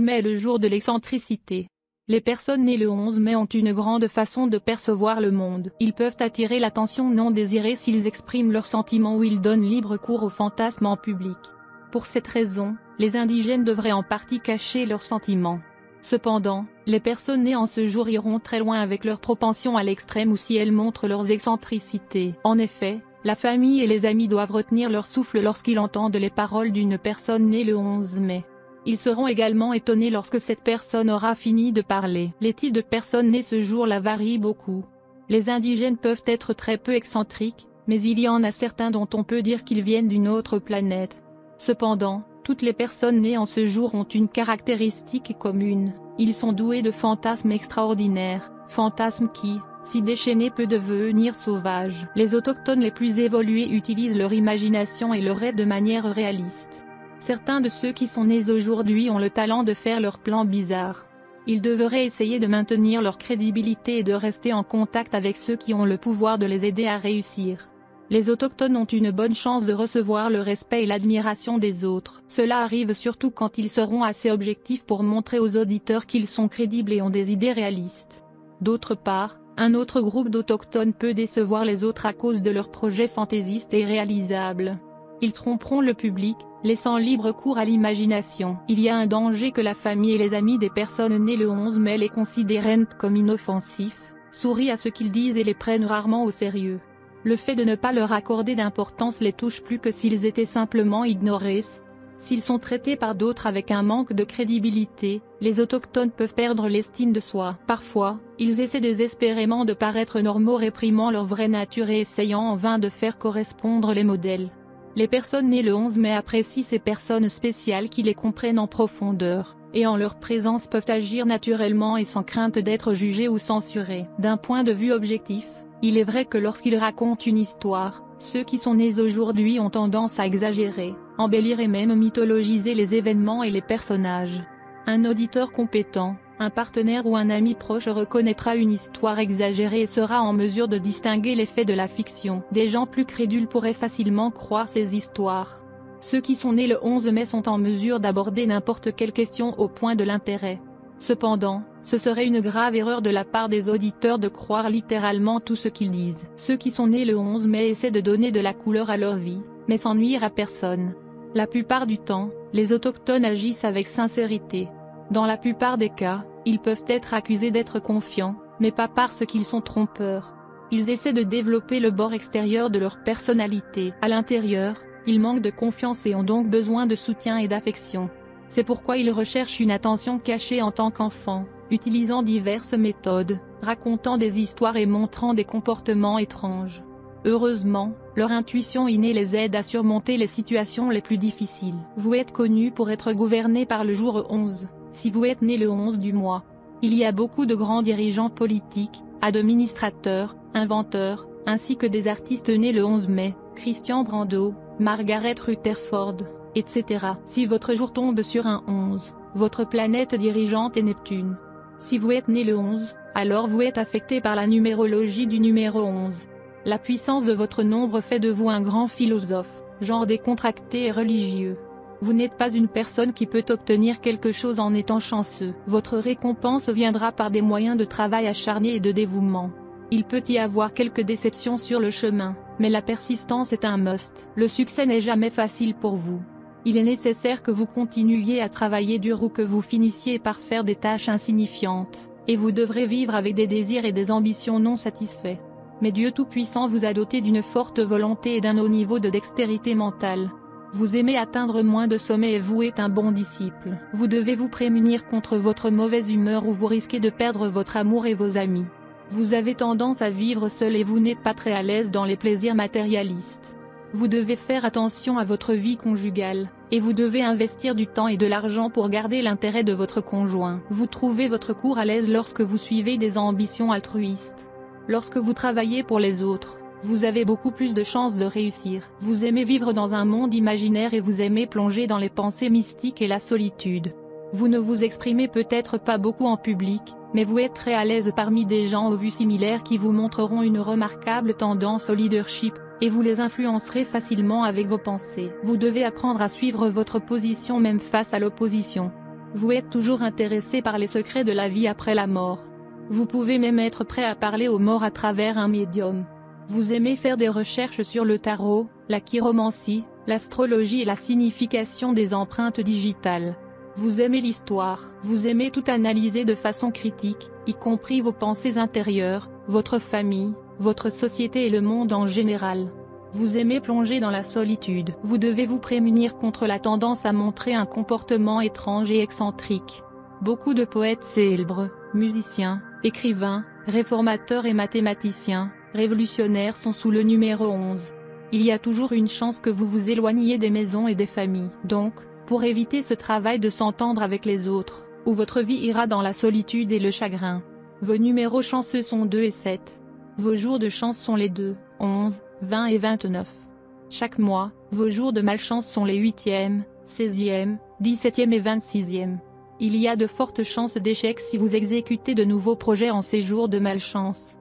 mai est le jour de l'excentricité. Les personnes nées le 11 mai ont une grande façon de percevoir le monde. Ils peuvent attirer l'attention non désirée s'ils expriment leurs sentiments ou ils donnent libre cours aux fantasmes en public. Pour cette raison, les indigènes devraient en partie cacher leurs sentiments. Cependant, les personnes nées en ce jour iront très loin avec leur propension à l'extrême ou si elles montrent leurs excentricités. En effet, la famille et les amis doivent retenir leur souffle lorsqu'ils entendent les paroles d'une personne née le 11 mai. Ils seront également étonnés lorsque cette personne aura fini de parler. Les types de personnes nées ce jour-là varient beaucoup. Les indigènes peuvent être très peu excentriques, mais il y en a certains dont on peut dire qu'ils viennent d'une autre planète. Cependant, toutes les personnes nées en ce jour ont une caractéristique commune, ils sont doués de fantasmes extraordinaires, fantasmes qui, si déchaînés peut devenir sauvage. Les autochtones les plus évolués utilisent leur imagination et leur rêve de manière réaliste. Certains de ceux qui sont nés aujourd'hui ont le talent de faire leurs plans bizarres. Ils devraient essayer de maintenir leur crédibilité et de rester en contact avec ceux qui ont le pouvoir de les aider à réussir. Les autochtones ont une bonne chance de recevoir le respect et l'admiration des autres. Cela arrive surtout quand ils seront assez objectifs pour montrer aux auditeurs qu'ils sont crédibles et ont des idées réalistes. D'autre part, un autre groupe d'autochtones peut décevoir les autres à cause de leurs projets fantaisistes et réalisables. Ils tromperont le public, laissant libre cours à l'imagination. Il y a un danger que la famille et les amis des personnes nées le 11 mai les considèrent comme inoffensifs, sourient à ce qu'ils disent et les prennent rarement au sérieux. Le fait de ne pas leur accorder d'importance les touche plus que s'ils étaient simplement ignorés. S'ils sont traités par d'autres avec un manque de crédibilité, les autochtones peuvent perdre l'estime de soi. Parfois, ils essaient désespérément de paraître normaux réprimant leur vraie nature et essayant en vain de faire correspondre les modèles. Les personnes nées le 11 mai apprécient ces personnes spéciales qui les comprennent en profondeur, et en leur présence peuvent agir naturellement et sans crainte d'être jugés ou censurés. D'un point de vue objectif, il est vrai que lorsqu'ils racontent une histoire, ceux qui sont nés aujourd'hui ont tendance à exagérer, embellir et même mythologiser les événements et les personnages. Un auditeur compétent, un partenaire ou un ami proche reconnaîtra une histoire exagérée et sera en mesure de distinguer les faits de la fiction. Des gens plus crédules pourraient facilement croire ces histoires. Ceux qui sont nés le 11 mai sont en mesure d'aborder n'importe quelle question au point de l'intérêt. Cependant, ce serait une grave erreur de la part des auditeurs de croire littéralement tout ce qu'ils disent. Ceux qui sont nés le 11 mai essaient de donner de la couleur à leur vie, mais sans nuire à personne. La plupart du temps, les autochtones agissent avec sincérité. Dans la plupart des cas, ils peuvent être accusés d'être confiants, mais pas parce qu'ils sont trompeurs. Ils essaient de développer le bord extérieur de leur personnalité. À l'intérieur, ils manquent de confiance et ont donc besoin de soutien et d'affection. C'est pourquoi ils recherchent une attention cachée en tant qu'enfants, utilisant diverses méthodes, racontant des histoires et montrant des comportements étranges. Heureusement, leur intuition innée les aide à surmonter les situations les plus difficiles. Vous êtes connu pour être gouverné par le jour 11, si vous êtes né le 11 du mois. Il y a beaucoup de grands dirigeants politiques, administrateurs, inventeurs, ainsi que des artistes nés le 11 mai, Christian Brando, Margaret Rutherford, etc. Si votre jour tombe sur un 11, votre planète dirigeante est Neptune. Si vous êtes né le 11, alors vous êtes affecté par la numérologie du numéro 11. La puissance de votre nombre fait de vous un grand philosophe, genre décontracté et religieux. Vous n'êtes pas une personne qui peut obtenir quelque chose en étant chanceux. Votre récompense viendra par des moyens de travail acharné et de dévouement. Il peut y avoir quelques déceptions sur le chemin, mais la persistance est un must. Le succès n'est jamais facile pour vous. Il est nécessaire que vous continuiez à travailler dur ou que vous finissiez par faire des tâches insignifiantes, et vous devrez vivre avec des désirs et des ambitions non satisfaits. Mais Dieu Tout-Puissant vous a doté d'une forte volonté et d'un haut niveau de dextérité mentale. Vous aimez atteindre moins de sommets et vous êtes un bon disciple. Vous devez vous prémunir contre votre mauvaise humeur ou vous risquez de perdre votre amour et vos amis. Vous avez tendance à vivre seul et vous n'êtes pas très à l'aise dans les plaisirs matérialistes. Vous devez faire attention à votre vie conjugale, et vous devez investir du temps et de l'argent pour garder l'intérêt de votre conjoint. Vous trouvez votre cours à l'aise lorsque vous suivez des ambitions altruistes. Lorsque vous travaillez pour les autres, vous avez beaucoup plus de chances de réussir. Vous aimez vivre dans un monde imaginaire et vous aimez plonger dans les pensées mystiques et la solitude. Vous ne vous exprimez peut-être pas beaucoup en public, mais vous êtes très à l'aise parmi des gens aux vues similaires qui vous montreront une remarquable tendance au leadership, et vous les influencerez facilement avec vos pensées. Vous devez apprendre à suivre votre position même face à l'opposition. Vous êtes toujours intéressé par les secrets de la vie après la mort. Vous pouvez même être prêt à parler aux morts à travers un médium. Vous aimez faire des recherches sur le tarot, la chiromancie, l'astrologie et la signification des empreintes digitales. Vous aimez l'histoire, vous aimez tout analyser de façon critique, y compris vos pensées intérieures, votre famille, votre société et le monde en général. Vous aimez plonger dans la solitude. Vous devez vous prémunir contre la tendance à montrer un comportement étrange et excentrique. Beaucoup de poètes célèbres, musiciens, écrivains, réformateurs et mathématiciens, révolutionnaires sont sous le numéro 11. Il y a toujours une chance que vous vous éloigniez des maisons et des familles. Donc, pour éviter ce travail de s'entendre avec les autres, où votre vie ira dans la solitude et le chagrin. Vos numéros chanceux sont 2 et 7. Vos jours de chance sont les 2, 11, 20 et 29. Chaque mois, vos jours de malchance sont les 8e, 16e, 17e et 26e. Il y a de fortes chances d'échec si vous exécutez de nouveaux projets en ces jours de malchance.